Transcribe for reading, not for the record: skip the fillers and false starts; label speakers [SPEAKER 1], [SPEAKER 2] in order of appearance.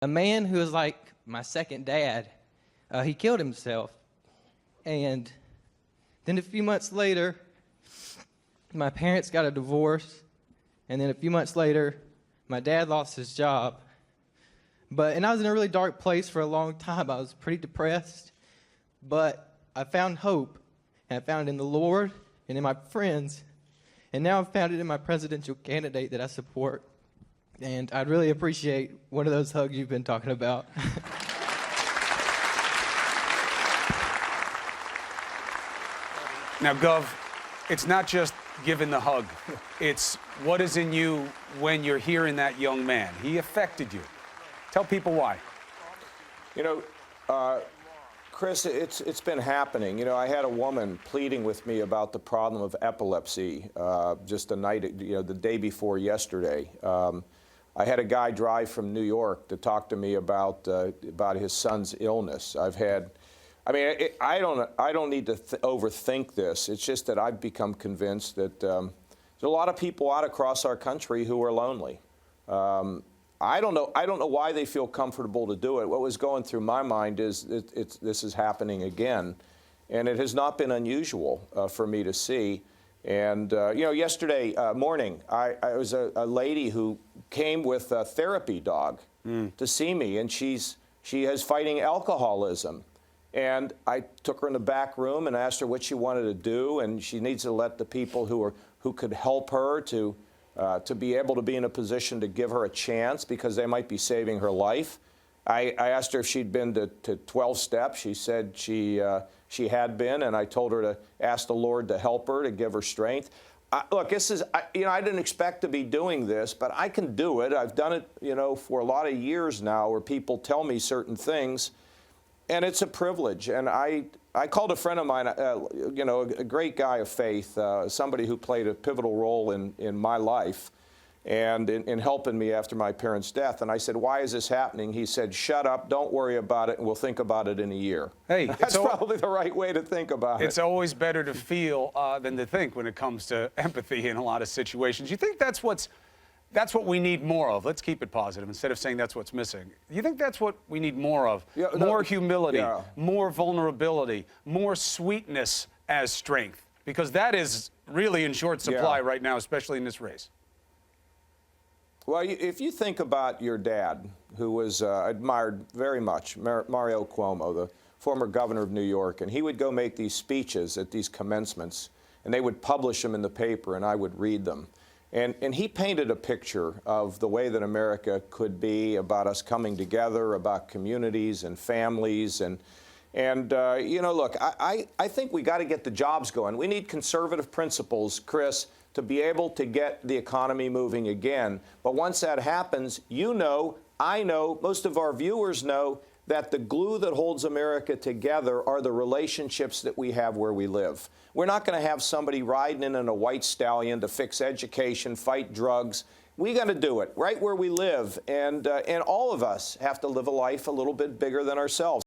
[SPEAKER 1] a man who was like my second dad, he killed himself. And then a few months later, my parents got a divorce. And then a few months later, my dad lost his job. And I was in a really dark place for a long time. I was pretty depressed. But I found hope. And I found it in the Lord and in my friends. And now I've found it in my presidential candidate that I support. And I'd really appreciate one of those hugs you've been talking about.
[SPEAKER 2] Now, Gov, it's not just giving the hug. It's what is in you when you're hearing that young man. He affected you. Tell people why.
[SPEAKER 3] You know, Chris, it's been happening. You know, I had a woman pleading with me about the problem of epilepsy just the day before yesterday. I had a guy drive from New York to talk to me about his son's illness. I don't need to overthink this. It's just that I've become convinced that there's a lot of people out across our country who are lonely. I don't know why they feel comfortable to do it. What was going through my mind is this is happening again, and it has not been unusual for me to see. And you know, yesterday morning, I was a lady who came with a therapy dog to see me, and she is fighting alcoholism. And I took her in the back room and asked her what she wanted to do, and she needs to let the people who could help her to be able to be in a position to give her a chance because they might be saving her life. I asked her if she'd been to 12 steps. She said she had been, and I told her to ask the Lord to help her, to give her strength. Look, I didn't expect to be doing this, but I can do it. I've done it, you know, for a lot of years now where people tell me certain things, and it's a privilege. And I called a friend of mine, you know, a great guy of faith, somebody who played a pivotal role in my life and in helping me after my parents' death. And I said, why is this happening? He said, shut up, don't worry about it, and we'll think about it in a year.
[SPEAKER 2] Hey,
[SPEAKER 3] that's probably the right way to think about it.
[SPEAKER 2] It's always better to feel than to think when it comes to empathy in a lot of situations. You think that's what we need more of? Let's keep it positive instead of saying that's what's missing. You think that's what we need more of? Yeah, more humility, more vulnerability, more sweetness as strength, because that is really in short supply right now, especially in this race.
[SPEAKER 3] Well, if you think about your dad, who was admired very much, Mario Cuomo, the former governor of New York, and he would go make these speeches at these commencements, and they would publish them in the paper, and I would read them. And he painted a picture of the way that America could be, about us coming together, about communities and families. And you know, look, I think we got to get the jobs going. We need conservative principles, Chris, to be able to get the economy moving again. But once that happens, you know, I know, most of our viewers know that the glue that holds America together are the relationships that we have where we live. We're not going to have somebody riding in a white stallion to fix education, fight drugs. We got to do it right where we live. And all of us have to live a life a little bit bigger than ourselves.